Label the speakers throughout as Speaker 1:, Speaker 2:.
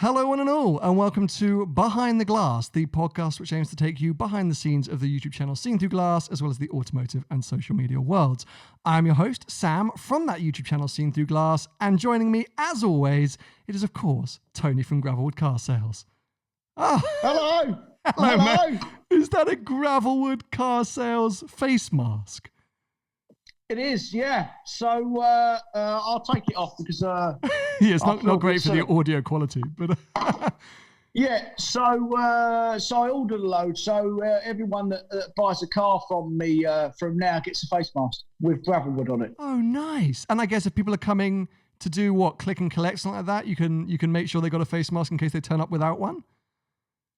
Speaker 1: Hello one and all, and welcome to Behind the Glass, the podcast which aims to take you behind the scenes of the YouTube channel Seen Through Glass, as well as the automotive and social media worlds. I'm your host, Sam, from that YouTube channel Seen Through Glass, and joining me, as always, it is, of course, Tony from Gravelwood Car Sales.
Speaker 2: Oh. Hello!
Speaker 1: Hello, mate. Is that a Gravelwood Car Sales face mask?
Speaker 2: It is, yeah. So I'll take it off because
Speaker 1: yeah, it's not great for the audio quality, but
Speaker 2: yeah. So I ordered a load. So everyone that buys a car from me from now gets a face mask with Gravelwood on it.
Speaker 1: Oh, nice! And I guess if people are coming to do what, click and collect, something like that, you can make sure they got a face mask in case they turn up without one.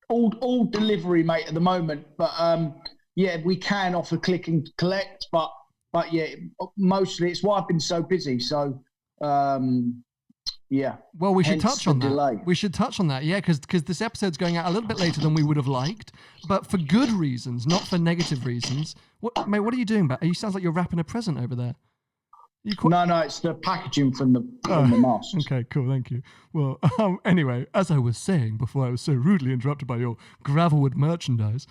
Speaker 2: All delivery, mate, at the moment. But yeah, we can offer click and collect, but yeah, mostly it's why I've been so busy. So, yeah.
Speaker 1: Well, we should touch on that. Delay. We should touch on that, yeah, because this episode's going out a little bit later than we would have liked, but for good reasons, not for negative reasons. Mate, what are you doing? You sounds like you're wrapping a present over there.
Speaker 2: No, it's the packaging from the mask.
Speaker 1: Okay, cool, thank you. Well, anyway, as I was saying before I was so rudely interrupted by your Gravelwood merchandise,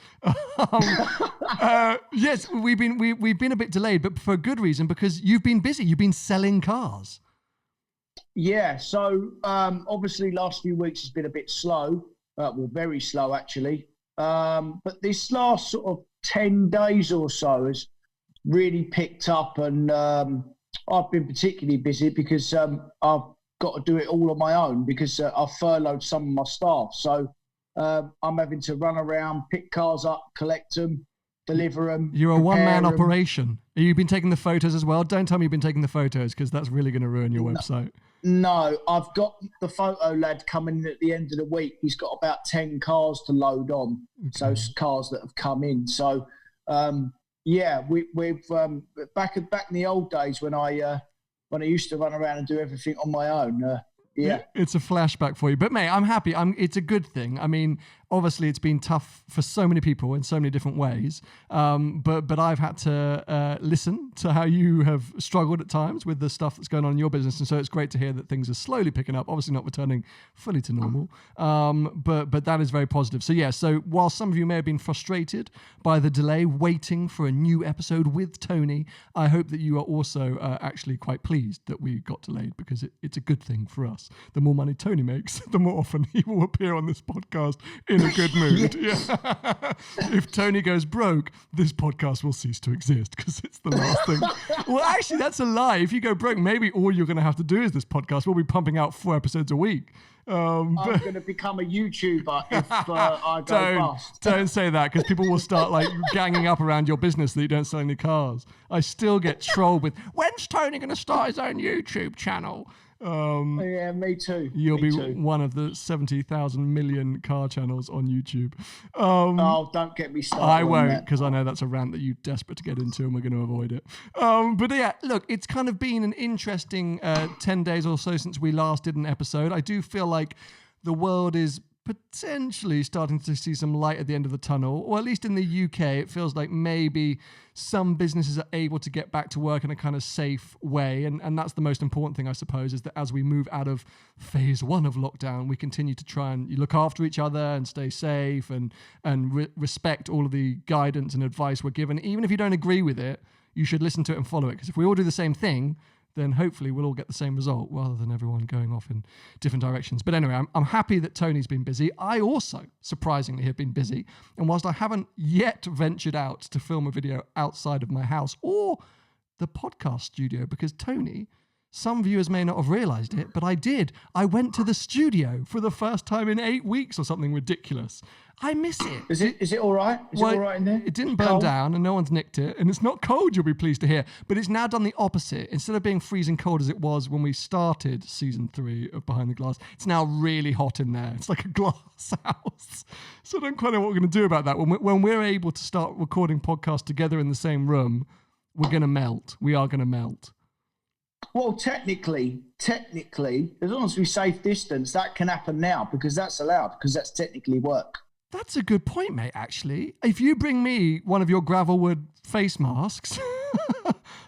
Speaker 1: yes, we've been a bit delayed, but for a good reason, because you've been busy. You've been selling cars.
Speaker 2: Yeah, so obviously last few weeks has been a bit slow, well, very slow actually. But this last sort of 10 days or so has really picked up, and I've been particularly busy because I've got to do it all on my own because I've furloughed some of my staff. So I'm having to run around, pick cars up, collect them, deliver them.
Speaker 1: You're a one-man operation. Have you been taking the photos as well? Don't tell me you've been taking the photos because that's really going to ruin your website.
Speaker 2: No, I've got the photo lad coming in at the end of the week. He's got about 10 cars to load on. Okay. So cars that have come in. So, yeah, we've back in the old days when I used to run around and do everything on my own. Yeah,
Speaker 1: it's a flashback for you, but mate, I'm happy. It's a good thing. I mean, obviously, it's been tough for so many people in so many different ways. But I've had to listen to how you have struggled at times with the stuff that's going on in your business, and so it's great to hear that things are slowly picking up. Obviously, not returning fully to normal, but that is very positive. So yeah, so while some of you may have been frustrated by the delay, waiting for a new episode with Tony, I hope that you are also actually quite pleased that we got delayed because it's a good thing for us. The more money Tony makes, the more often he will appear on this podcast in a good mood. Yeah. If Tony goes broke, this podcast will cease to exist because it's the last thing. Well, actually, that's a lie. If you go broke, maybe all you're going to have to do is this podcast. We'll be pumping out 4 episodes a week.
Speaker 2: I'm going to become a YouTuber if I go bust.
Speaker 1: Don't say that because people will start like ganging up around your business that you don't sell any cars. I still get trolled with, when's Tony going to start his own YouTube channel?
Speaker 2: Yeah, me too.
Speaker 1: You'll be one of the 70,000 million car channels on YouTube.
Speaker 2: Oh, don't get me started.
Speaker 1: I won't, because I know that's a rant that you're desperate to get into, and we're going to avoid it. But yeah, look, it's kind of been an interesting 10 days or so since we last did an episode. I do feel like the world is potentially starting to see some light at the end of the tunnel, or at least in the UK, it feels like maybe some businesses are able to get back to work in a kind of safe way. And that's the most important thing, I suppose, is that as we move out of phase 1 of lockdown, we continue to try and look after each other and stay safe and respect all of the guidance and advice we're given. Even if you don't agree with it, you should listen to it and follow it. Because if we all do the same thing, then hopefully we'll all get the same result rather than everyone going off in different directions. But anyway, I'm happy that Tony's been busy. I also, surprisingly, have been busy. And whilst I haven't yet ventured out to film a video outside of my house or the podcast studio, because Tony, some viewers may not have realized it, but I did. I went to the studio for the first time in 8 weeks or something ridiculous. I miss it.
Speaker 2: Is it all right? Is it all right in there?
Speaker 1: It didn't burn down and no one's nicked it. And it's not cold, you'll be pleased to hear. But it's now done the opposite. Instead of being freezing cold as it was when we started season 3 of Behind the Glass, it's now really hot in there. It's like a glass house. So I don't quite know what we're going to do about that. When we're able to start recording podcasts together in the same room, we're going to melt. We are going to melt.
Speaker 2: Well, technically, as long as we safe distance, that can happen now because that's allowed, because that's technically work.
Speaker 1: That's a good point, mate, actually. If you bring me one of your Gravelwood face masks,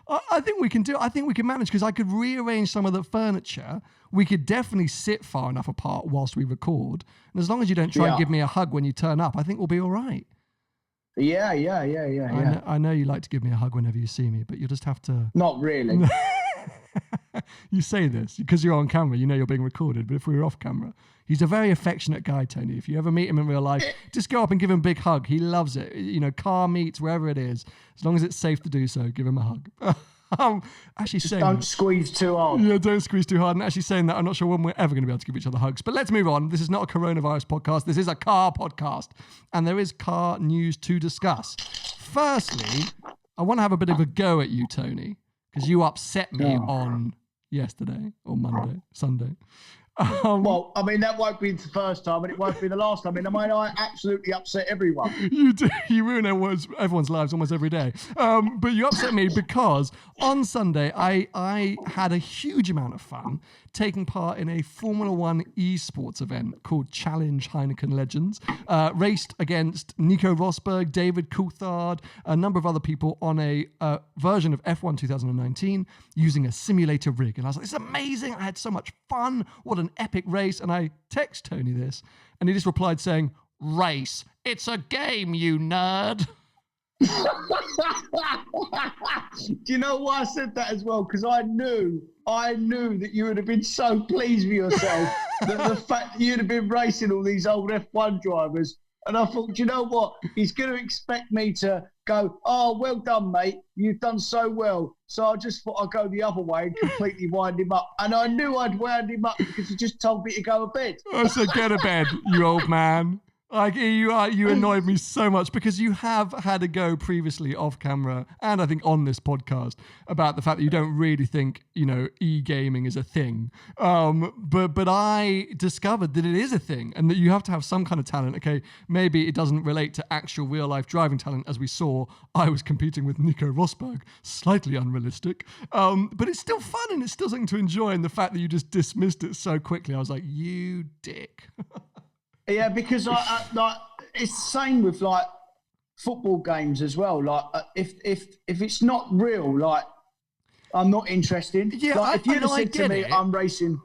Speaker 1: I think we can do it. I think we can manage because I could rearrange some of the furniture. We could definitely sit far enough apart whilst we record. And as long as you don't try and give me a hug when you turn up, I think we'll be all right.
Speaker 2: Yeah.
Speaker 1: I know you like to give me a hug whenever you see me, but you'll just have to...
Speaker 2: Not really.
Speaker 1: You say this because you're on camera, you know you're being recorded, but if we were off camera, he's a very affectionate guy, Tony. If you ever meet him in real life, just go up and give him a big hug. He loves it. You know, car meets, wherever it is, as long as it's safe to do so, give him a hug. Actually
Speaker 2: just
Speaker 1: saying
Speaker 2: don't squeeze too hard.
Speaker 1: Yeah, don't squeeze too hard. And actually saying that, I'm not sure when we're ever going to be able to give each other hugs. But let's move on. This is not a coronavirus podcast. This is a car podcast. And there is car news to discuss. Firstly, I want to have a bit of a go at you, Tony, because you upset me on yesterday or Monday, Sunday.
Speaker 2: Well, I mean, that won't be the first time and it won't be the last time. I absolutely upset everyone.
Speaker 1: You do. You ruin everyone's lives almost every day. But you upset me because on Sunday, I had a huge amount of fun taking part in a Formula One esports event called Challenge Heineken Legends. Raced against Nico Rosberg, David Coulthard, a number of other people on a version of F1 2019 using a simulator rig. And I was like, this is amazing. I had so much fun. What an epic race. And I text Tony this, and he just replied saying, race. It's a game, you nerd.
Speaker 2: Do you know why I said that as well? Because I knew that you would have been so pleased with yourself that the fact that you'd have been racing all these old F1 drivers. And I thought, do you know what? He's going to expect me to go, oh, well done, mate. You've done so well. So I just thought I'd go the other way and completely wind him up. And I knew I'd wound him up because he just told me to go to bed.
Speaker 1: I said, get to bed, you old man. Like you annoyed me so much because you have had a go previously off camera and I think on this podcast about the fact that you don't really think, you know, e-gaming is a thing. But I discovered that it is a thing and that you have to have some kind of talent. Okay, maybe it doesn't relate to actual real life driving talent. As we saw, I was competing with Nico Rosberg, slightly unrealistic. But it's still fun and it's still something to enjoy. And the fact that you just dismissed it so quickly, I was like, you dick.
Speaker 2: Yeah, because I it's the same with like football games as well. Like if it's not real, like I'm not interested.
Speaker 1: Yeah,
Speaker 2: like, if you'd have said to me,
Speaker 1: it.
Speaker 2: I'm racing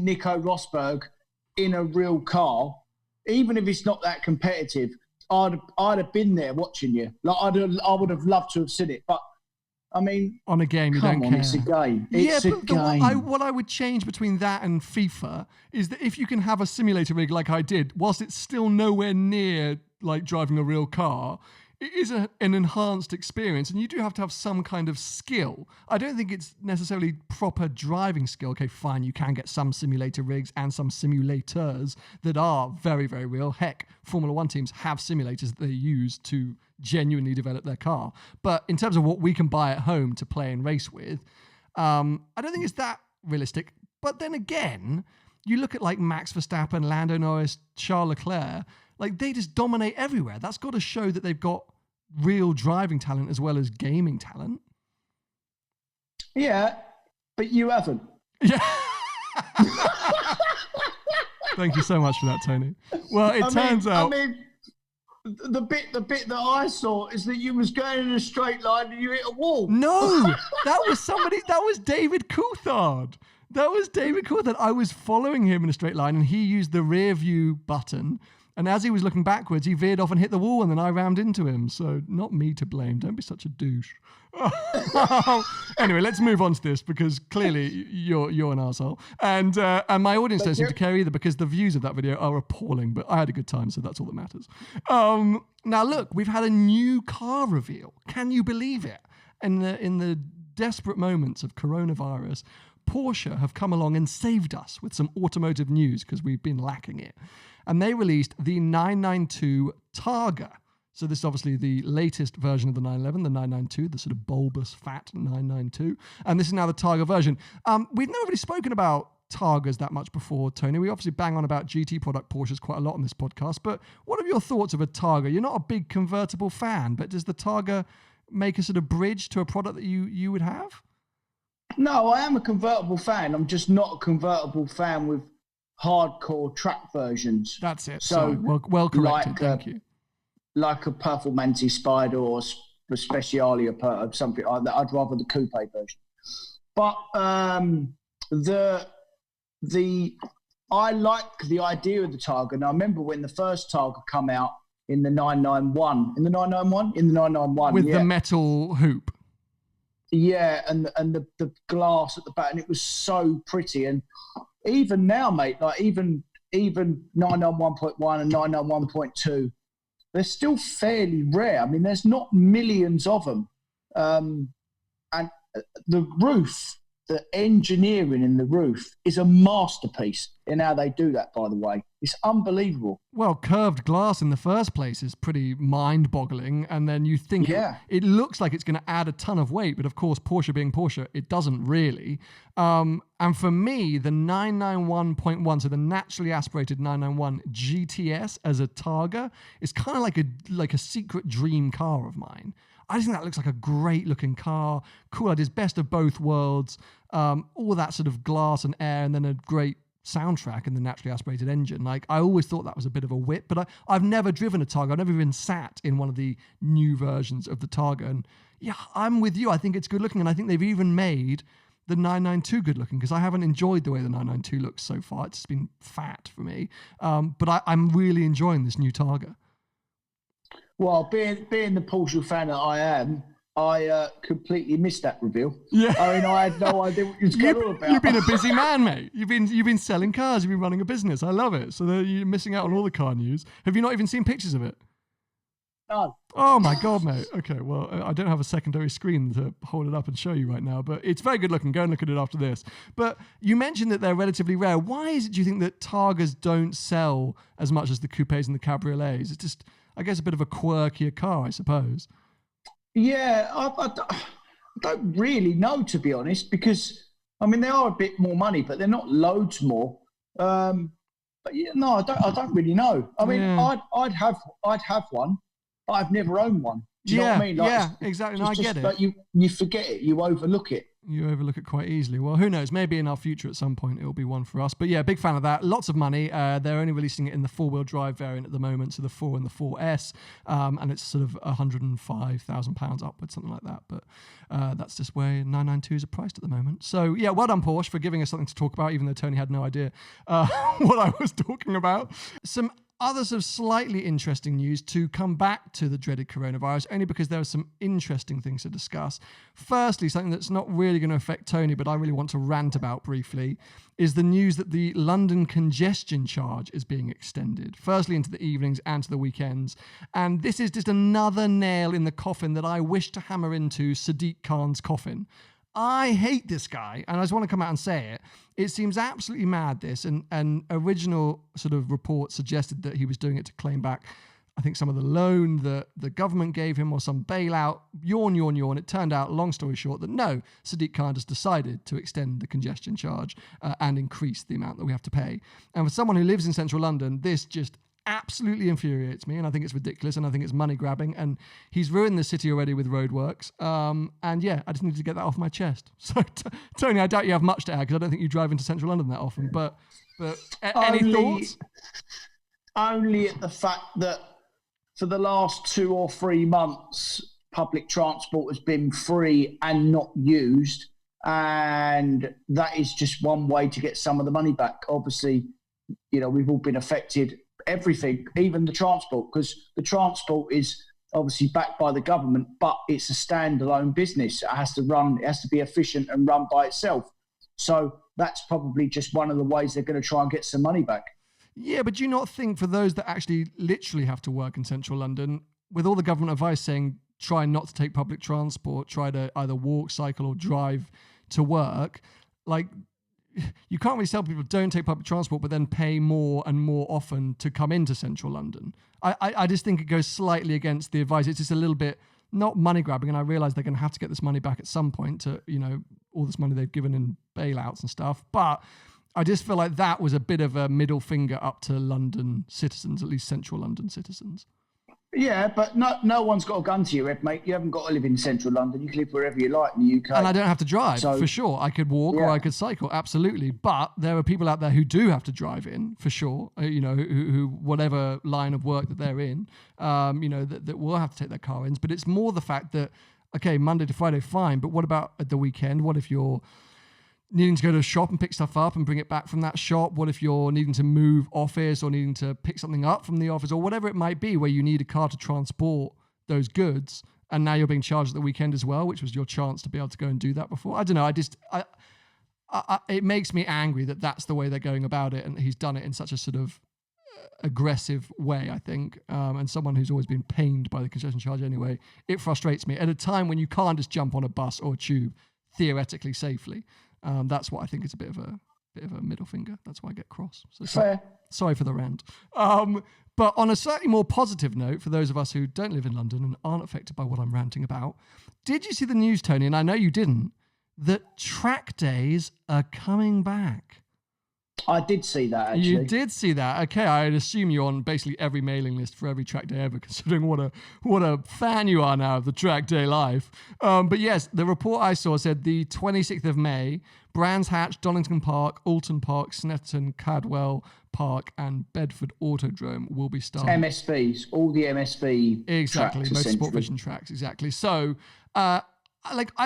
Speaker 2: Nico Rosberg in a real car, even if it's not that competitive, I'd have been there watching you. Like I would have loved to have seen it, but. I mean,
Speaker 1: on a game, you don't care.
Speaker 2: It's a game. It's a game.
Speaker 1: What I would change between that and FIFA is that if you can have a simulator rig like I did, whilst it's still nowhere near like driving a real car, it is an enhanced experience, and you do have to have some kind of skill. I don't think it's necessarily proper driving skill. Okay, fine, you can get some simulator rigs and some simulators that are very, very real. Heck, Formula One teams have simulators that they use to genuinely develop their car. But in terms of what we can buy at home to play and race with, I don't think it's that realistic. But then again, you look at like Max Verstappen, Lando Norris, Charles Leclerc, like they just dominate everywhere. That's got to show that they've got real driving talent as well as gaming talent.
Speaker 2: Yeah, but you haven't.
Speaker 1: Yeah. Thank you so much for that, Tony. Well, it turns out...
Speaker 2: I mean, the bit that I saw is that you was going in a straight line and you hit a wall.
Speaker 1: No, that was David Coulthard. That was David Coulthard. I was following him in a straight line and he used the rear view button. And as he was looking backwards, he veered off and hit the wall and then I rammed into him. So not me to blame. Don't be such a douche. Anyway, let's move on to this because clearly you're an arsehole. And my audience don't seem to care either because the views of that video are appalling, but I had a good time, so that's all that matters. Now look, we've had a new car reveal. Can you believe it? In the desperate moments of coronavirus, Porsche have come along and saved us with some automotive news because we've been lacking it. And they released the 992 Targa. So this is obviously the latest version of the 911, the 992, the sort of bulbous, fat 992. And this is now the Targa version. We've never really spoken about Targas that much before, Tony. We obviously bang on about GT product Porsches quite a lot on this podcast. But what are your thoughts of a Targa? You're not a big convertible fan, but does the Targa make a sort of bridge to a product that you would have?
Speaker 2: No, I am a convertible fan. I'm just not a convertible fan with hardcore track versions.
Speaker 1: That's it. So well corrected. Thank you.
Speaker 2: Like a Performante Spider or the Speciale or something like that. I'd rather the coupe version. But I like the idea of the Targa. And I remember when the first Targa come out in the 991. In the 991.
Speaker 1: With the metal hoop.
Speaker 2: Yeah, and the glass at the back, and it was so pretty. And even now, mate, like even 991.1 and 991.2, they're still fairly rare. I mean, there's not millions of them. And the roof, the engineering in the roof is a masterpiece in how they do that, by the way. It's unbelievable.
Speaker 1: Well, curved glass in the first place is pretty mind-boggling, and then you think it looks like it's going to add a ton of weight, but of course, Porsche being Porsche, it doesn't really. And for me, the 991.1, so the naturally aspirated 991 GTS as a Targa, is kind of like a secret dream car of mine. I just think that looks like a great looking car. Cool ideas, best of both worlds. All that sort of glass and air, and then a great soundtrack and the naturally aspirated engine. Like, I always thought that was a bit of a whip, but I've never driven a Targa. I've never even sat in one of the new versions of the Targa. And yeah, I'm with you. I think it's good looking. And I think they've even made the 992 good looking, because I haven't enjoyed the way the 992 looks so far. It's been fat for me. But I'm really enjoying this new Targa.
Speaker 2: Well, being the Porsche fan that I am, I completely missed that reveal.
Speaker 1: Yeah,
Speaker 2: I mean, I had no idea what you was going on about.
Speaker 1: You've been a busy man, mate. You've been selling cars. You've been running a business. I love it. So you're missing out on all the car news. Have you not even seen pictures of it?
Speaker 2: No.
Speaker 1: Oh my God, mate. Okay, well, I don't have a secondary screen to hold it up and show you right now, but it's very good looking. Go and look at it after this. But you mentioned that they're relatively rare. Why is it, do you think, that Targas don't sell as much as the coupes and the cabriolets? It's just, I guess, a bit of a quirkier car, I suppose.
Speaker 2: Yeah, I don't really know, to be honest, because, I mean, they are a bit more money, but they're not loads more. But yeah, no, I don't really know. I mean, I'd have one, but I've never owned one. Do you know what I mean? Like,
Speaker 1: yeah, exactly. No, I get it.
Speaker 2: Like you forget it, you overlook it.
Speaker 1: You overlook it quite easily. Well, who knows? Maybe in our future at some point it'll be one for us. But yeah, big fan of that. Lots of money. They're only releasing it in the four-wheel drive variant at the moment, so the 4 and the 4S, and it's sort of £105,000 upwards, something like that. But that's just where 992s are priced at the moment. So yeah, well done, Porsche, for giving us something to talk about, even though Tony had no idea what I was talking about. Some other sort of slightly interesting news to come back to the dreaded coronavirus, only because there are some interesting things to discuss. Firstly, something that's not really going to affect Tony, but I really want to rant about briefly, is the news that the London congestion charge is being extended, firstly into the evenings and to the weekends. And this is just another nail in the coffin that I wish to hammer into Sadiq Khan's coffin. I hate this guy, and I just want to come out and say it. It seems absolutely mad, this, and original sort of report suggested that he was doing it to claim back, I think, some of the loan that the government gave him or some bailout. Yawn. It turned out, long story short, that no, Sadiq Khan has decided to extend the congestion charge and increase the amount that we have to pay. And for someone who lives in central London, this just absolutely infuriates me, and I think it's ridiculous, and I think it's money grabbing, and he's ruined the city already with roadworks. And yeah, I just needed to get that off my chest. So Tony, I doubt you have much to add, because I don't think you drive into central London that often, but any thoughts?
Speaker 2: Only at the fact that for the last 2 or 3 months, public transport has been free and not used, and that is just one way to get some of the money back. Obviously, you know, we've all been affected. Everything, even the transport, because the transport is obviously backed by the government, but it's a standalone business. It has to be efficient and run by itself. So that's probably just one of the ways they're going to try and get some money back.
Speaker 1: Yeah, but do you not think for those that actually literally have to work in central London, with all the government advice saying try not to take public transport, try to either walk, cycle or drive to work, like, you can't really tell people don't take public transport, but then pay more and more often to come into central London. I just think it goes slightly against the advice. It's just a little bit, not money grabbing, and I realise they're going to have to get this money back at some point to, you know, all this money they've given in bailouts and stuff. But I just feel like that was a bit of a middle finger up to London citizens, at least central London citizens.
Speaker 2: Yeah, but no one's got a gun to your head, mate. You haven't got to live in central London. You can live wherever you like in the UK.
Speaker 1: And I don't have to drive,
Speaker 2: So,
Speaker 1: for sure. I could walk or I could cycle, absolutely. But there are people out there who do have to drive in, for sure, who whatever line of work that they're in, that will have to take their car in. But it's more the fact that, okay, Monday to Friday, fine. But what about at the weekend? What if you're needing to go to a shop and pick stuff up and bring it back from that shop? What if you're needing to move office or needing to pick something up from the office or whatever it might be where you need a car to transport those goods, and now you're being charged at the weekend as well, which was your chance to be able to go and do that before? I don't know. It makes me angry that that's the way they're going about it, and he's done it in such a sort of aggressive way, I think, and someone who's always been pained by the congestion charge anyway. It frustrates me at a time when you can't just jump on a bus or a tube theoretically safely. That's what I think is a bit of a middle finger. That's why I get cross. So
Speaker 2: fair.
Speaker 1: Sorry for the rant. But on a slightly more positive note, for those of us who don't live in London and aren't affected by what I'm ranting about, did you see the news, Tony? And I know you didn't, that track days are coming back.
Speaker 2: I did see that, actually.
Speaker 1: You did see that. Okay, I'd assume you're on basically every mailing list for every track day ever, considering what a fan you are now of the track day life. But yes, the report I saw said the 26th of May, Brands Hatch, Donington Park, Alton Park, Snetterton, Cadwell Park, and Bedford Autodrome will be starting.
Speaker 2: MSVs, all the MSV
Speaker 1: exactly,
Speaker 2: tracks,
Speaker 1: motorsport vision tracks, exactly. So, I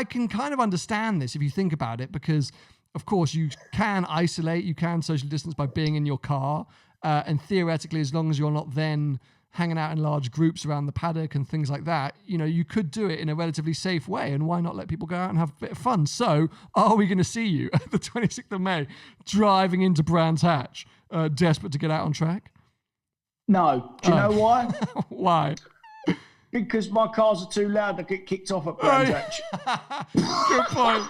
Speaker 1: can kind of understand this if you think about it, because of course, you can isolate, you can social distance by being in your car. And theoretically, as long as you're not then hanging out in large groups around the paddock and things like that, you could do it in a relatively safe way. And why not let people go out and have a bit of fun? So are we going to see you the 26th of May driving into Brands Hatch, desperate to get out on track?
Speaker 2: No. Do you know why?
Speaker 1: Why?
Speaker 2: Because my cars are too loud to get kicked off at Brands Hatch.
Speaker 1: Good point.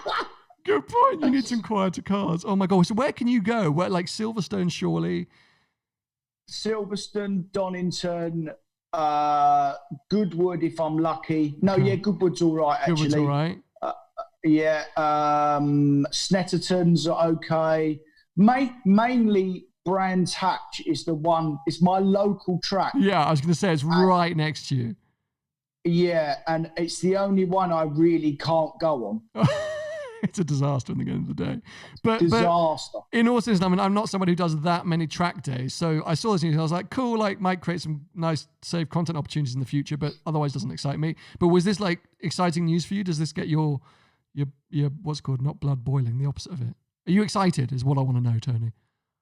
Speaker 1: Good point. You need some quieter cars. Oh my God. So where can you go? Where, like Silverstone, surely?
Speaker 2: Silverstone, Donington, Goodwood, if I'm lucky. No, yeah, Goodwood's all right, actually.
Speaker 1: Goodwood's all right.
Speaker 2: Snetterton's okay. Mainly Brands Hatch is the one. It's my local track.
Speaker 1: Yeah, I was going to say it's right next to you.
Speaker 2: Yeah, and it's the only one I really can't go on.
Speaker 1: It's a disaster in the end of the day. But in all seriousness, I mean, I'm not somebody who does that many track days. So I saw this news and I was like, cool, might create some nice, safe content opportunities in the future, but otherwise doesn't excite me. But was this exciting news for you? Does this get your what's called, not blood boiling, the opposite of it? Are you excited is what I want to know, Tony.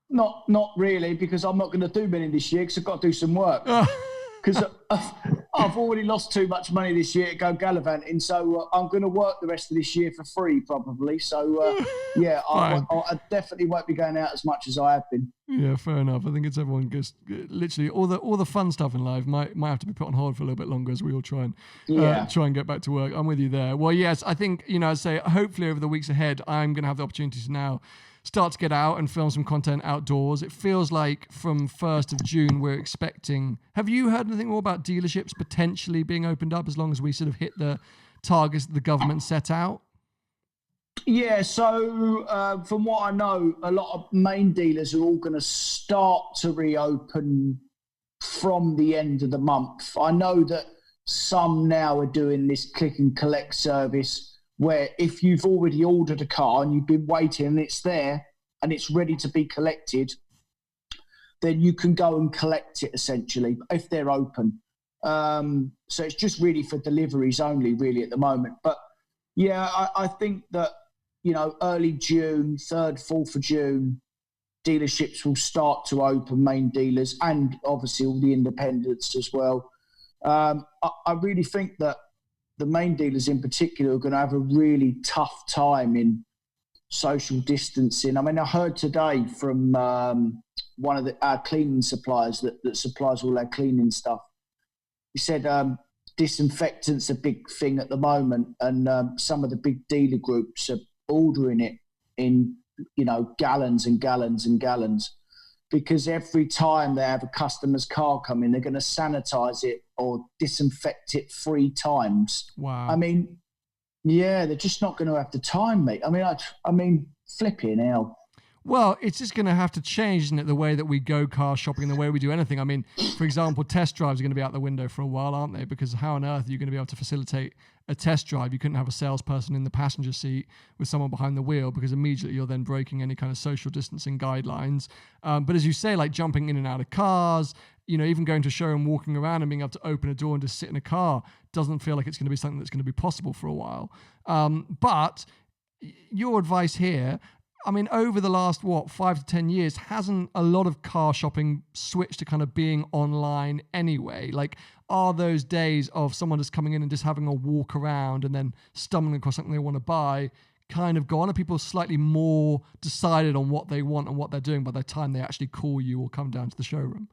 Speaker 2: Not really, because I'm not going to do many this year because I've got to do some work. Because I've already lost too much money this year to go gallivanting, so I'm going to work the rest of this year for free, probably. So, I definitely won't be going out as much as I have been.
Speaker 1: Yeah, fair enough. I think it's everyone just literally all the fun stuff in life might have to be put on hold for a little bit longer as we all try and get back to work. I'm with you there. Well, yes, I think I say hopefully over the weeks ahead, I'm going to have the opportunity to now start to get out and film some content outdoors. It feels like from 1st of June, we're expecting... Have you heard anything more about dealerships potentially being opened up as long as we sort of hit the targets that the government set out?
Speaker 2: Yeah, so from what I know, a lot of main dealers are all going to start to reopen from the end of the month. I know that some now are doing this click and collect service where if you've already ordered a car and you've been waiting and it's there and it's ready to be collected, then you can go and collect it essentially if they're open. So it's just really for deliveries only really at the moment. But yeah, I think that, early June, 3rd, 4th of June, dealerships will start to open, main dealers, and obviously all the independents as well. I really think that the main dealers in particular are going to have a really tough time in social distancing. I mean, I heard today from one of our cleaning suppliers that supplies all our cleaning stuff. He said disinfectant's a big thing at the moment, and some of the big dealer groups are ordering it in, gallons and gallons and gallons, because every time they have a customer's car come in, they're going to sanitize it or disinfect it 3 times.
Speaker 1: Wow.
Speaker 2: I mean, yeah, they're just not going to have the time, mate. I mean, flipping hell.
Speaker 1: Well, it's just going to have to change, isn't it? The way that we go car shopping, the way we do anything. I mean, for example, test drives are going to be out the window for a while, aren't they? Because how on earth are you going to be able to facilitate a test drive? You couldn't have a salesperson in the passenger seat with someone behind the wheel, because immediately you're then breaking any kind of social distancing guidelines. But as you say, like jumping in and out of cars, even going to a showroom, walking around and being able to open a door and just sit in a car doesn't feel like it's going to be something that's going to be possible for a while. But your advice here, I mean, over the last, 5 to 10 years, hasn't a lot of car shopping switched to kind of being online anyway? Like, are those days of someone just coming in and just having a walk around and then stumbling across something they want to buy kind of gone? Are people slightly more decided on what they want and what they're doing by the time they actually call you or come down to the showroom?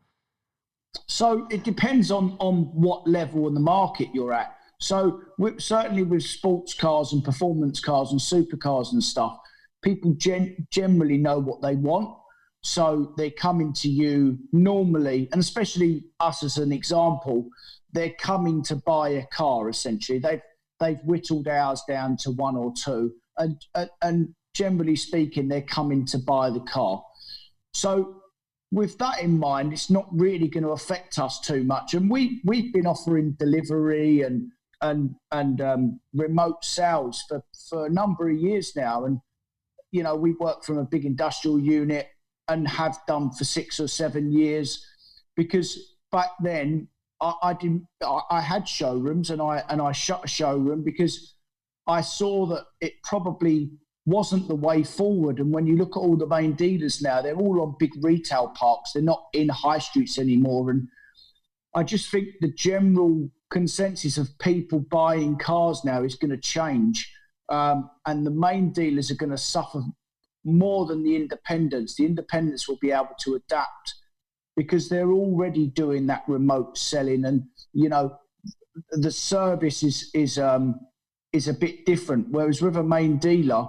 Speaker 2: So it depends on what level in the market you're at. So certainly with sports cars and performance cars and supercars and stuff, people generally know what they want. So they're coming to you normally, and especially us as an example, they're coming to buy a car essentially. They've whittled ours down to one or two, and generally speaking, they're coming to buy the car. So with that in mind, it's not really going to affect us too much. And we've been offering delivery and remote sales for a number of years now. And we work from a big industrial unit and have done for 6 or 7 years, because back then I had showrooms and I shut a showroom because I saw that it probably wasn't the way forward. And when you look at all the main dealers now, they're all on big retail parks. They're not in high streets anymore. And I just think the general consensus of people buying cars now is going to change. And the main dealers are going to suffer more than the independents. The independents will be able to adapt because they're already doing that remote selling, and the service is a bit different. Whereas with a main dealer,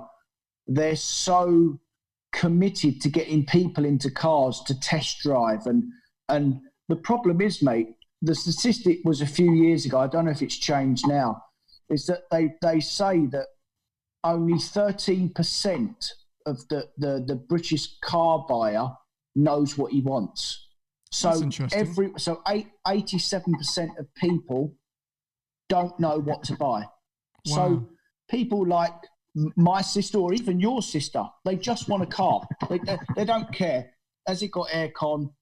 Speaker 2: they're so committed to getting people into cars to test drive, and the problem is, mate, the statistic was a few years ago, I don't know if it's changed now, is that they say that only 13% of the British car buyer knows what he wants. So 87% of people don't know what to buy. Wow. So people like my sister or even your sister, they just want a car. They don't care. Has it got aircon?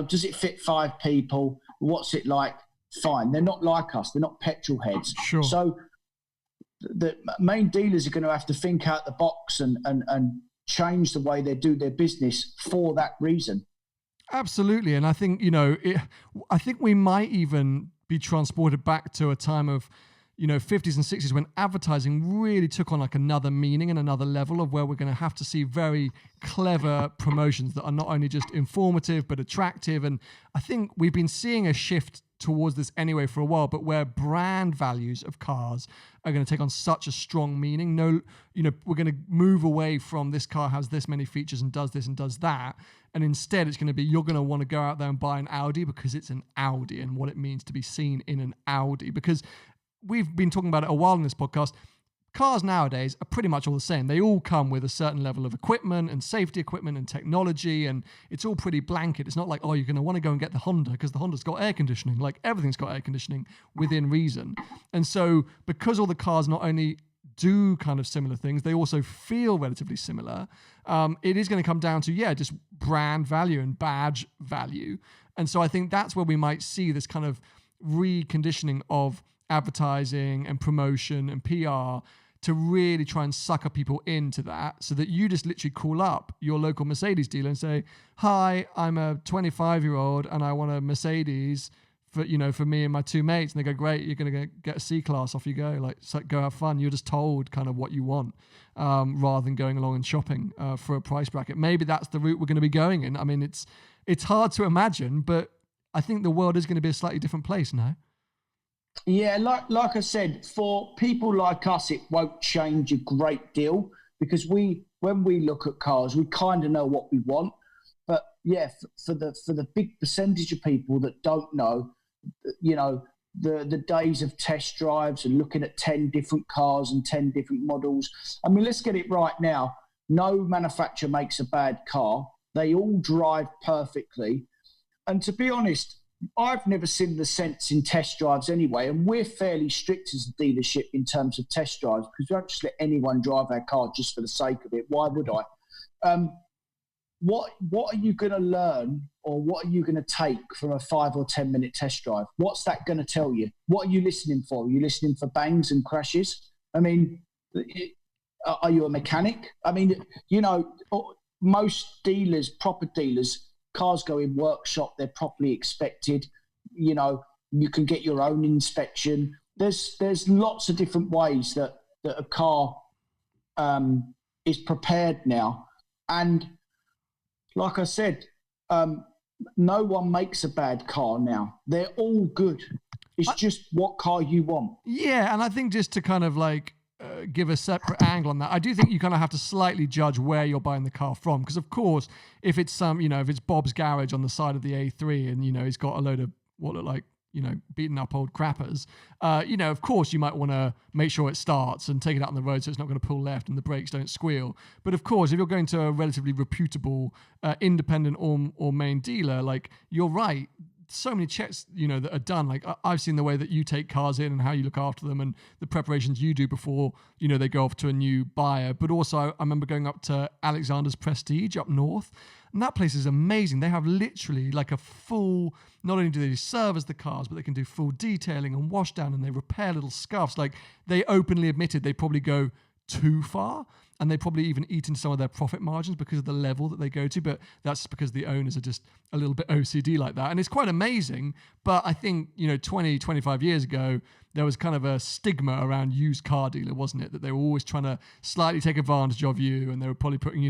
Speaker 2: Does it fit 5 people? What's it like? Fine. They're not like us. They're not petrol heads.
Speaker 1: Sure.
Speaker 2: So the main dealers are going to have to think out the box and change the way they do their business for that reason.
Speaker 1: Absolutely. And I think, I think we might even be transported back to a time of, 50s and 60s when advertising really took on like another meaning and another level of where we're going to have to see very clever promotions that are not only just informative, but attractive. And I think we've been seeing a shift towards this anyway for a while, but where brand values of cars are going to take on such a strong meaning. We're going to move away from this car has this many features and does this and does that. And instead it's going to be, you're going to want to go out there and buy an Audi because it's an Audi and what it means to be seen in an Audi. Because we've been talking about it a while in this podcast. Cars nowadays are pretty much all the same. They all come with a certain level of equipment and safety equipment and technology, and it's all pretty blanket. It's not like, you're going to want to go and get the Honda because the Honda's got air conditioning. Like, everything's got air conditioning within reason. And so because all the cars not only do kind of similar things, they also feel relatively similar. It is going to come down to, just brand value and badge value. And so I think that's where we might see this kind of reconditioning of advertising and promotion and PR to really try and sucker people into that, so that you just literally call up your local Mercedes dealer and say, hi, I'm a 25-year-old and I want a Mercedes for me and my 2 mates. And they go, great, you're going to get a C-Class, off you go. Like, go have fun. You're just told kind of what you want, rather than going along and shopping for a price bracket. Maybe that's the route we're going to be going in. I mean, it's hard to imagine, but I think the world is going to be a slightly different place now.
Speaker 2: Yeah, like I said, for people like us, it won't change a great deal because when we look at cars, we kind of know what we want. But yeah, for the big percentage of people that don't know, the days of test drives and looking at 10 different cars and 10 different models. I mean, let's get it right now. No manufacturer makes a bad car. They all drive perfectly. And to be honest, I've never seen the sense in test drives anyway, and we're fairly strict as a dealership in terms of test drives because we don't just let anyone drive our car just for the sake of it. Why would I? What are you going to learn, or what are you going to take from a 5 or 10 minute test drive? What's that going to tell you? What are you listening for? Are you listening for bangs and crashes? I mean, are you a mechanic? I mean, most dealers, proper dealers, cars go in workshop, they're properly inspected. You can get your own inspection. There's lots of different ways that a car is prepared now. And like I said, no one makes a bad car now. They're all good. It's just what car you want.
Speaker 1: Yeah, and I think just to kind of give a separate angle on that, I do think you kind of have to slightly judge where you're buying the car from, because of course, if it's if it's Bob's garage on the side of the A3 and he's got a load of what look like beaten up old crappers, of course you might want to make sure it starts and take it out on the road so it's not going to pull left and the brakes don't squeal. But of course, if you're going to a relatively reputable independent or main dealer, you're right, so many checks, that are done. I've seen the way that you take cars in and how you look after them and the preparations you do before, they go off to a new buyer. But also I remember going up to Alexander's Prestige up north, and that place is amazing. They have literally a full, not only do they service the cars, but they can do full detailing and wash down, and they repair little scuffs. They openly admitted they probably go too far, and they probably even eat into some of their profit margins because of the level that they go to. But that's because the owners are just a little bit OCD like that. And it's quite amazing. But I think, 20, 25 years ago, there was kind of a stigma around used car dealer, wasn't it? That they were always trying to slightly take advantage of you, and they were probably putting,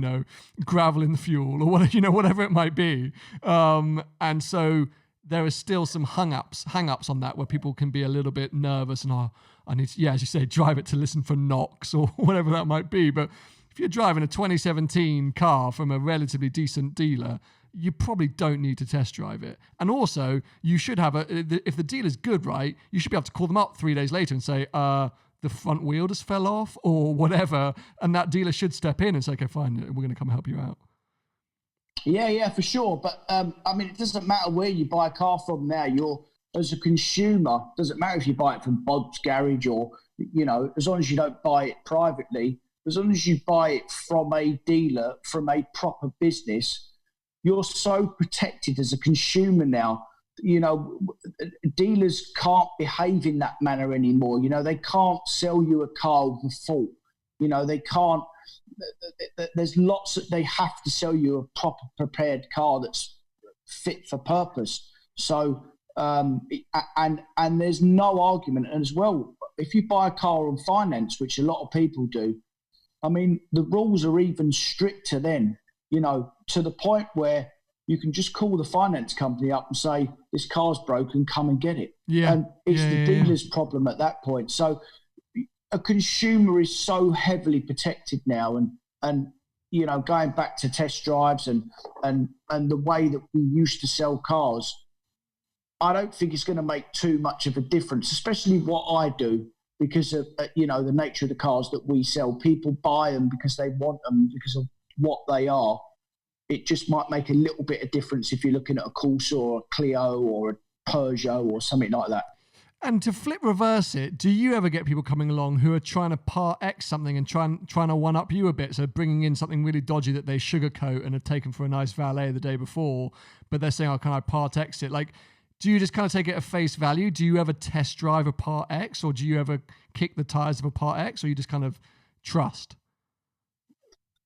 Speaker 1: gravel in the fuel or whatever, whatever it might be. And so there is still some hang-ups on that, where people can be a little bit nervous and, I need to, as you say, drive it to listen for knocks or whatever that might be. But if you're driving a 2017 car from a relatively decent dealer, you probably don't need to test drive it. And also, you should have if the dealer's good, right, you should be able to call them up 3 days later and say, the front wheel just fell off or whatever. And that dealer should step in and say, okay, fine, we're going to come help you out.
Speaker 2: Yeah, for sure. But it doesn't matter where you buy a car from now. As a consumer, doesn't matter if you buy it from Bob's garage or, as long as you don't buy it privately, as long as you buy it from a dealer, from a proper business, you're so protected as a consumer now. Dealers can't behave in that manner anymore. They can't sell you a car with a fault. They can't. There's lots that they have to sell you a proper prepared car that's fit for purpose. So, and there's no argument. And as well, if you buy a car on finance, which a lot of people do, the rules are even stricter then, to the point where you can just call the finance company up and say, this car's broken, come and get it.
Speaker 1: Yeah.
Speaker 2: And it's the dealer's problem at that point. So a consumer is so heavily protected now, and going back to test drives and the way that we used to sell cars, I don't think it's going to make too much of a difference, especially what I do, because of the nature of the cars that we sell. People buy them because they want them, because of what they are. It just might make a little bit of difference if you're looking at a Corsa or a Clio or a Peugeot or something like that.
Speaker 1: And to reverse it, do you ever get people coming along who are trying to Part X something and trying to one-up you a bit? So bringing in something really dodgy that they sugarcoat and have taken for a nice valet the day before, but they're saying, can I Part X it? Do you just kind of take it at face value? Do you ever test drive a Part X, or do you ever kick the tires of a Part X, or you just kind of trust?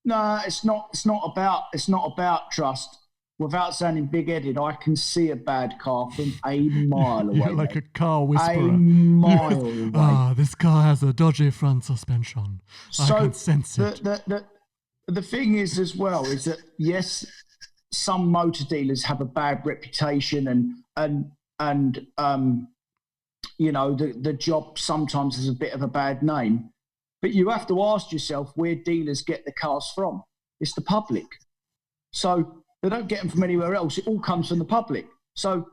Speaker 2: No, it's not about trust. Without sounding big-headed, I can see a bad car from a mile away.
Speaker 1: You're like a car whisperer.
Speaker 2: A mile away.
Speaker 1: This car has a dodgy front suspension.
Speaker 2: So
Speaker 1: I can sense it.
Speaker 2: The thing is as well is that, yes, some motor dealers have a bad reputation and the job sometimes has a bit of a bad name. But you have to ask yourself where dealers get the cars from. It's the public. So they don't get them from anywhere else. It all comes from the public. So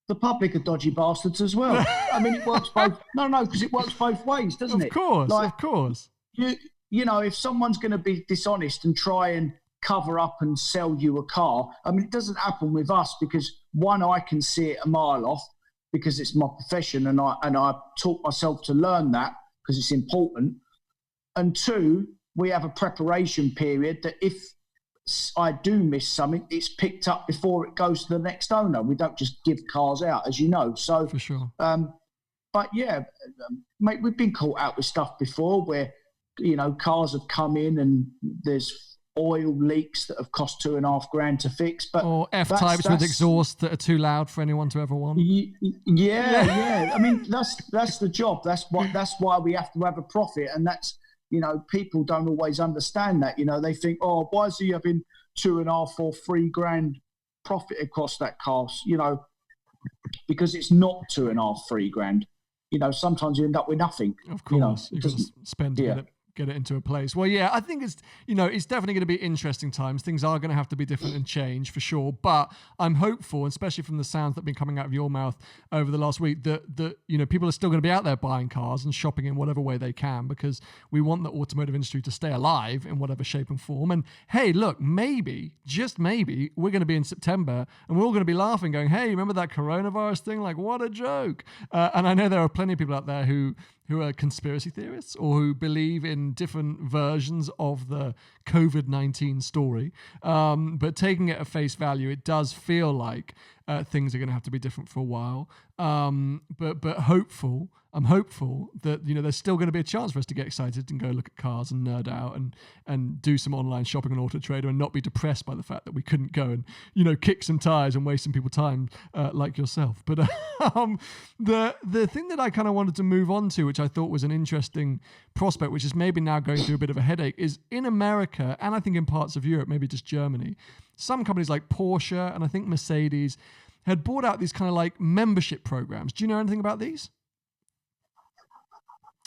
Speaker 2: the public are dodgy bastards as well. It works both. No, because it works both ways, doesn't it?
Speaker 1: Of course.
Speaker 2: if someone's going to be dishonest and try and cover up and sell you a car, I mean, it doesn't happen with us because, one, I can see it a mile off because it's my profession and I taught myself to learn that because it's important. And two, we have a preparation period that if I do miss something, it's picked up before it goes to the next owner. We don't just give cars out, as you know. So,
Speaker 1: for sure.
Speaker 2: But yeah, mate, we've been caught out with stuff before where, cars have come in and there's oil leaks that have cost $2,500 to fix. But
Speaker 1: or F-types with exhaust that are too loud for anyone to ever want.
Speaker 2: Yeah. I mean, that's the job. That's why we have to have a profit, and that's, people don't always understand that. They think, oh, why is he having $2,500 or $3,000 profit across that car? Because it's not $2,500, $3,000. Sometimes you end up with nothing.
Speaker 1: Of course, you just spend to get it into a place. Well, yeah, I think it's definitely going to be interesting times. Things are going to have to be different and change for sure. But I'm hopeful, especially from the sounds that have been coming out of your mouth over the last week, that people are still going to be out there buying cars and shopping in whatever way they can, because we want the automotive industry to stay alive in whatever shape and form. And hey, look, maybe, just maybe, we're going to be in September and we're all going to be laughing, going, hey, remember that coronavirus thing? Like, what a joke. And I know there are plenty of people out there who are conspiracy theorists or who believe in different versions of the COVID-19 story. But taking it at face value, it does feel like things are going to have to be different for a while. But I'm hopeful that, there's still going to be a chance for us to get excited and go look at cars and nerd out and do some online shopping on Auto Trader and not be depressed by the fact that we couldn't go and, kick some tires and waste some people's time like yourself. But the thing that I kind of wanted to move on to, which I thought was an interesting prospect, which is maybe now going through a bit of a headache, is in America, and I think in parts of Europe, maybe just Germany, some companies like Porsche and I think Mercedes had bought out these kind of like membership programs. Do you know anything about these?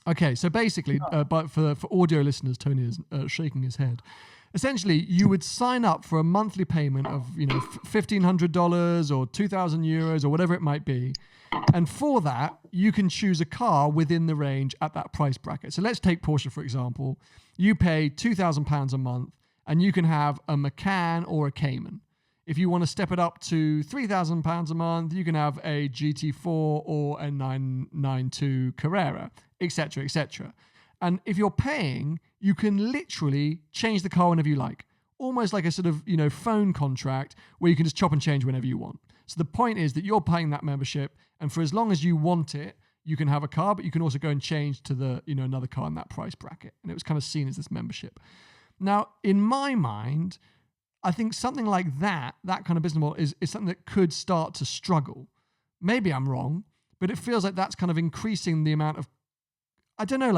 Speaker 1: Okay, so basically, but for audio listeners, Tony is shaking his head. Essentially, you would sign up for a monthly payment of $1,500 or €2,000 or whatever it might be, and for that you can choose a car within the range at that price bracket. So let's take Porsche for example. You pay £2,000 a month, and you can have a Macan or a Cayman. If you want to step it up to £3,000 a month, you can have a GT4 or a 992 Carrera, etc., etc. And if you're paying, you can literally change the car whenever you like. Almost like a sort of, phone contract where you can just chop and change whenever you want. So the point is that you're paying that membership, and for as long as you want it, you can have a car, but you can also go and change to the, another car in that price bracket. And it was kind of seen as this membership. Now, in my mind, I think something like that kind of business model is something that could start to struggle. Maybe I'm wrong, but it feels like that's kind of increasing the amount of, I don't know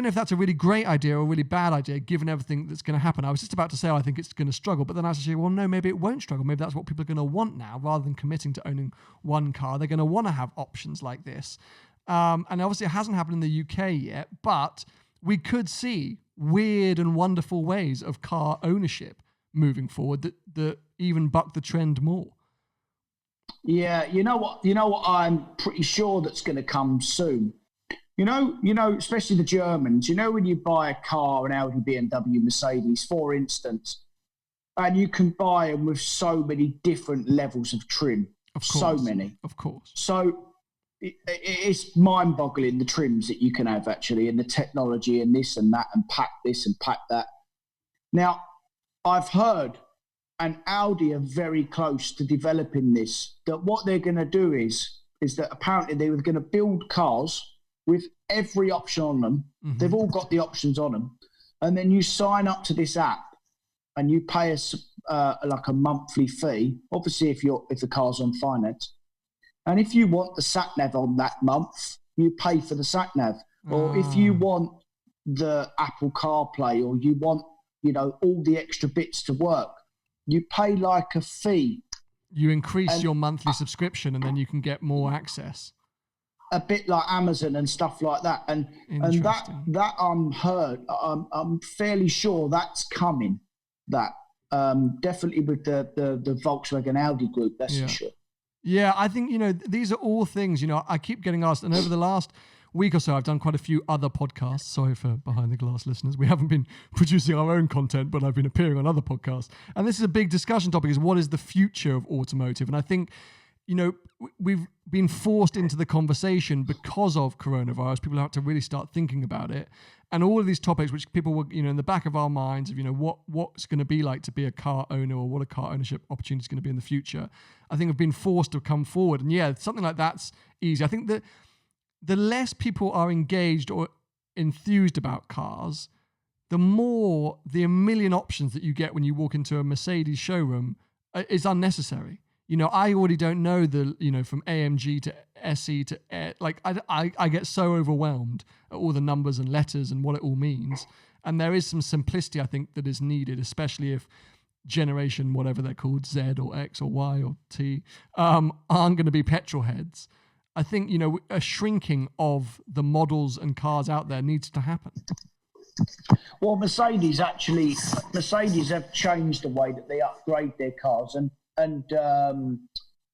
Speaker 1: if that's a really great idea or a really bad idea, given everything that's going to happen. I was just about to say, I think it's going to struggle, but then I was actually, well, no, maybe it won't struggle. Maybe that's what people are going to want now, rather than committing to owning one car. They're going to want to have options like this. And obviously it hasn't happened in the UK yet, but we could see weird and wonderful ways of car ownership moving forward that even buck the trend more.
Speaker 2: Yeah, you know what I'm pretty sure that's going to come soon. Especially the Germans, when you buy a car, an Audi, BMW, Mercedes, for instance, and you can buy them with so many different levels of trim.
Speaker 1: Of course.
Speaker 2: So many.
Speaker 1: Of course.
Speaker 2: So it's mind-boggling, the trims that you can have, actually, and the technology and this and that, and pack this and pack that. Now, I've heard, and Audi are very close to developing this, that what they're going to do is that apparently they were going to build cars with every option on them. Mm-hmm. They've all got the options on them. And then you sign up to this app and you pay like a monthly fee, obviously if the car's on finance. And if you want the sat-nav on that month, you pay for the sat-nav. Or if you want the Apple CarPlay, or you want, all the extra bits to work, you pay like a fee.
Speaker 1: You increase your monthly subscription and then you can get more access.
Speaker 2: A bit like Amazon and stuff like that. And that I'm fairly sure that's coming. That definitely with the Volkswagen Audi group, that's for sure.
Speaker 1: Yeah, I think, these are all things, I keep getting asked, and over the last week or so, I've done quite a few other podcasts. Sorry for behind the glass listeners. We haven't been producing our own content, but I've been appearing on other podcasts. And this is a big discussion topic, is what is the future of automotive? And I think, we've been forced into the conversation because of coronavirus. People have to really start thinking about it. And all of these topics, which people were, in the back of our minds of, what's going to be like to be a car owner, or what a car ownership opportunity is going to be in the future, I think have been forced to come forward. And yeah, something like that's easy. I think that the less people are engaged or enthused about cars, the more the a million options that you get when you walk into a Mercedes showroom is unnecessary. I already don't know from AMG to SE to I get so overwhelmed at all the numbers and letters and what it all means. And there is some simplicity, I think, that is needed, especially if generation, whatever they're called, Z or X or Y or T, aren't going to be petrol heads. I think, a shrinking of the models and cars out there needs to happen.
Speaker 2: Well, Mercedes have changed the way that they upgrade their cars, and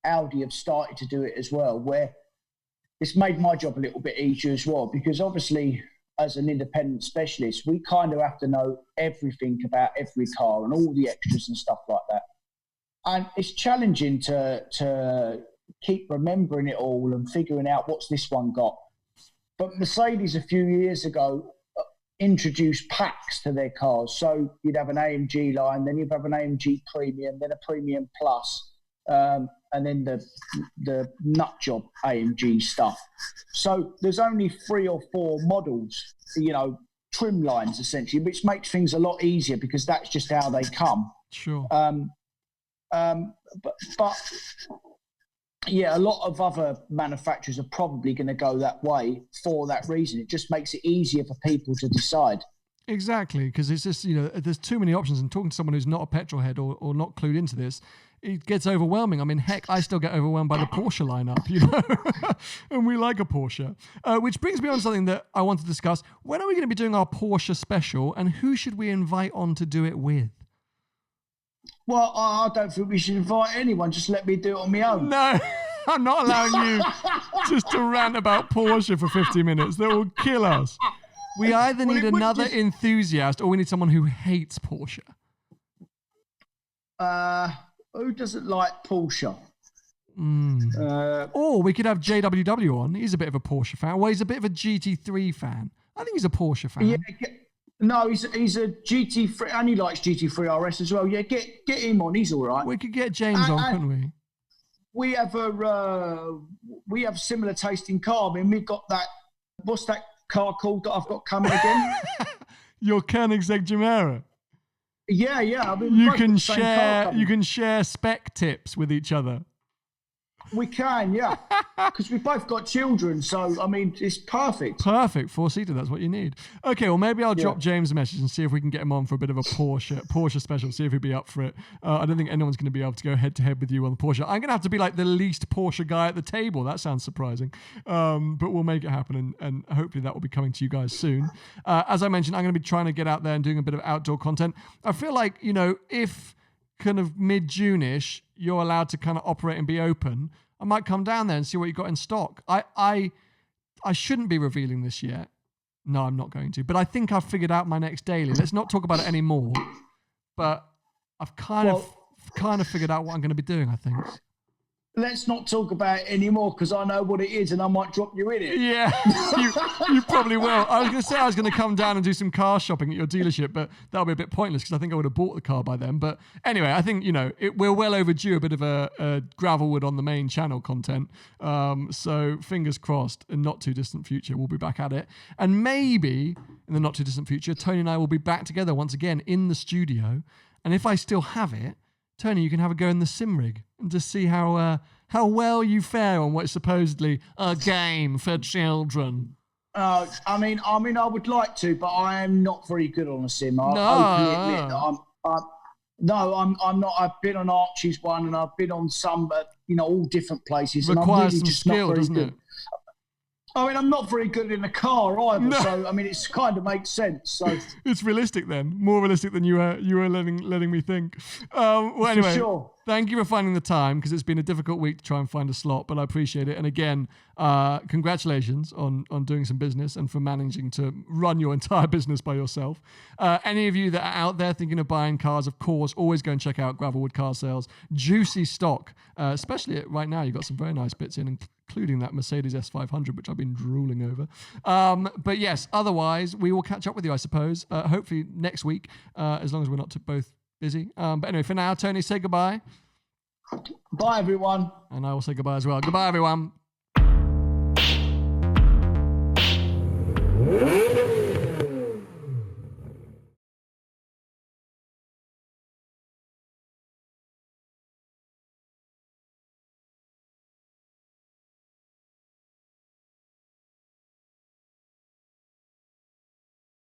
Speaker 2: Audi have started to do it as well, where it's made my job a little bit easier as well, because obviously as an independent specialist, we kind of have to know everything about every car and all the extras and stuff like that. And it's challenging to keep remembering it all and figuring out what's this one got. But Mercedes a few years ago introduced packs to their cars. So you'd have an AMG line, then you'd have an AMG Premium, then a Premium Plus, and then the nut job AMG stuff. So there's only 3 or 4 models, trim lines essentially, which makes things a lot easier because that's just how they come.
Speaker 1: Sure.
Speaker 2: But yeah, a lot of other manufacturers are probably going to go that way for that reason. It just makes it easier for people to decide.
Speaker 1: Exactly, because it's just, there's too many options, and talking to someone who's not a petrol head or not clued into this, it gets overwhelming. I mean, heck, I still get overwhelmed by the Porsche lineup, and we like a Porsche. Which brings me on to something that I want to discuss. When are we going to be doing our Porsche special, and who should we invite on to do it with?
Speaker 2: Well, I don't think we should invite anyone. Just let me do it on my own.
Speaker 1: No, I'm not allowing you just to rant about Porsche for 50 minutes. That will kill us. We either need another enthusiast, or we need someone who hates Porsche.
Speaker 2: Who doesn't like Porsche?
Speaker 1: Or we could have JWW on. He's a bit of a Porsche fan. Well, he's a bit of a GT3 fan. I think he's a Porsche fan.
Speaker 2: Yeah. No, he's a GT3, and he likes GT3 RS as well. Yeah, get him on. He's all right.
Speaker 1: We could get James on, couldn't we?
Speaker 2: We have similar taste in car. I mean, we've got that. What's that car called that I've got coming again?
Speaker 1: Your Koenigsegg Gemera.
Speaker 2: Yeah. I mean,
Speaker 1: you can share spec tips with each other.
Speaker 2: We can, yeah, because we've both got children, so I mean, it's perfect.
Speaker 1: Perfect, 4-seater. That's what you need. Okay, well, maybe I'll drop James a message and see if we can get him on for a bit of a Porsche special. See if he'd be up for it. I don't think anyone's going to be able to go head to head with you on the Porsche. I'm going to have to be like the least Porsche guy at the table. That sounds surprising, but we'll make it happen, and hopefully that will be coming to you guys soon. As I mentioned, I'm going to be trying to get out there and doing a bit of outdoor content. I feel like if kind of mid-June-ish, you're allowed to kind of operate and be open, I might come down there and see what you got in stock. I shouldn't be revealing this yet. No, I'm not going to. But I think I've figured out my next daily. Let's not talk about it anymore. But I've kind of figured out what I'm going to be doing, I think.
Speaker 2: Let's not talk about it anymore, because I know what it is and I might drop you in it.
Speaker 1: Yeah, you probably will. I was going to say I was going to come down and do some car shopping at your dealership, but that'll be a bit pointless because I think I would have bought the car by then. But anyway, I think, we're well overdue a bit of a Gravelwood on the main channel content. So fingers crossed, in not too distant future, we'll be back at it. And maybe in the not too distant future, Tony and I will be back together once again in the studio. And if I still have it, Tony, you can have a go in the sim rig and just see how well you fare on what is supposedly a game for children.
Speaker 2: I mean, I would like to, but I am not very good on a sim. I openly admit that I'm not. I've been on Archie's one, and I've been on some, all different places.
Speaker 1: Requires
Speaker 2: and I'm really
Speaker 1: some
Speaker 2: just
Speaker 1: skill,
Speaker 2: not very
Speaker 1: doesn't
Speaker 2: good.
Speaker 1: it?
Speaker 2: I mean, I'm not very good in a car either,
Speaker 1: No.
Speaker 2: so I mean, it's kind of makes sense. So
Speaker 1: It's realistic then, more realistic than you were letting me think. Well, anyway,
Speaker 2: sure.
Speaker 1: thank you for finding the time because it's been a difficult week to try and find a slot, but I appreciate it. And again, congratulations on doing some business and for managing to run your entire business by yourself. Any of you that are out there thinking of buying cars, of course, always go and check out Gravelwood Car Sales. Juicy stock, especially right now. You've got some very nice bits in, including that Mercedes S500, which I've been drooling over. But yes, otherwise, we will catch up with you, I suppose, hopefully next week, as long as we're not both busy. But anyway, for now, Tony, say goodbye.
Speaker 2: Bye, everyone.
Speaker 1: And I will say goodbye as well. Goodbye, everyone.